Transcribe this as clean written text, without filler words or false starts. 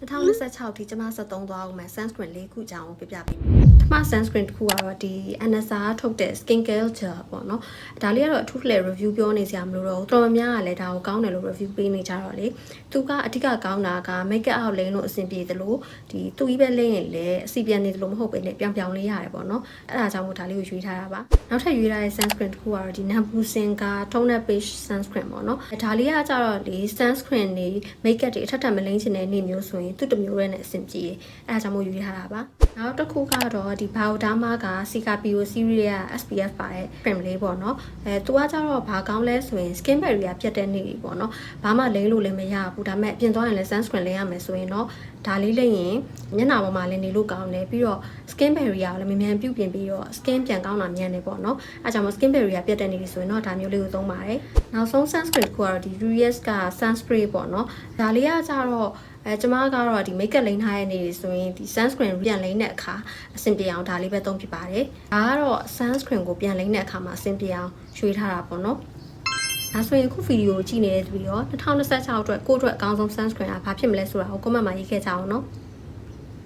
2026ဒီကျွန်မ73သွားအောင်မယ် sunscreen ၄ခုကြောင်းပြပြပေးမယ်။ပထမ sunscreen တစ်ခုကတော့ဒီ Anasa ထုတ်တဲ့ Skin Care Gel ပေါ့နော်။ဒါလေးကတော့အထူးလည်း review ပြောနေစရာမလိုတော့ဘူး။တော်တော်များများကလည်းဒါကိုကောင်းတယ်လို့ review ပေးနေကြတော့လေ။သူကအဓိကကောင်းတာက make up လိမ့်လို့အဆင်ပြေသလိုဒီသူ့ကြီးပဲလိမ့်ရင်လည်းအစီပြန်နေသလိုမဟုတ်ပဲနဲ့ပြောင်လေးရတယ်ပေါ့နော်။အဲ့ဒါကြောင့်မို့ဒါလေးကိုရွေးထားတာပါ။နောက်ထပ်ရွေးထားတဲ့ sunscreen တစ်ခုကတော့ဒီ Nambusin က toner base sunscreen ပေါ့နော်။ဒါလေးကကြတော့ဒီ sunscreen တွေ make up တွေအထက်ထပ်မလိမ့်ချင်တဲ့နေ့မျိုးဆိုရင်သူ့တမျိုးနဲ့အဆင်ပြေတယ်။အဲဒါကြောင့်မို့ယူထားတာပါ။နောက်တစ်ခုကတော့ဒီ Bioderma က Cicapiо series ရဲ့ SPF ပါတဲ့ cream လေးပေါ့နော်။သူကကြတော့ဘာကောင်းလဲဆိုရင် skin barrier ပြတ်တဲ့နေ့ပေါ့နော်။ဘာမှလိမ့်လို့လည်းမရဘူး။ဒါပေမဲ့ပြင်သွားရင်လည်း sunscreen လိမ့်ရမယ်ဆိုရင်တော့ဒါလေးလိမ့်ရင်မျက်နှာပေါ်မှာလည်းနေလို့ကောင်းတယ်ပြီးတော့ skin barrier ကိုလည်းမြန်မြန်ပြုပြင်ပြီးတော့ skin ပြန်ကောင်းတာမြန်တယ်ပေါ့နော်။အဲကြောင့်မို့ skin barrier ပြတ်တဲ့နေ့ဆိုရင်တော့ဒါမျိုးလေးကိုသုံးပါတယ်။နောက်ဆုံး sunscreen တစ်ခုကတော့ဒီ Reyes က sunspray ပေါ့နော်။ဒါလေးကကြတော့ကျွန်မကတော့ဒီ make up လိမ့်ထားတဲ့နေ့ဆိုရင်ဒီ sunscreen ပြန်လိမ့်တဲ့အခါအဆင်ပြေအောင်ဒါလေးပဲသုံးဖြစ်ပါတယ်။ဒါကတော့ sunscreen ကိုပြန်လိမ့်တဲ့အခါမှာအဆင်ပြေအောင်ရွေးထားတာပေါ့နော်။ဒါဆိုရင်အခုဗီဒီယိုကြည့်နေတဲ့သူတွေရော2026အတွက်ကိုယ့်အတွက်အကောင်းဆုံး sunscreen ကဘာဖြစ်မလဲဆိုတာကို comment မှာရေးခဲ့ကြအောင်နော်။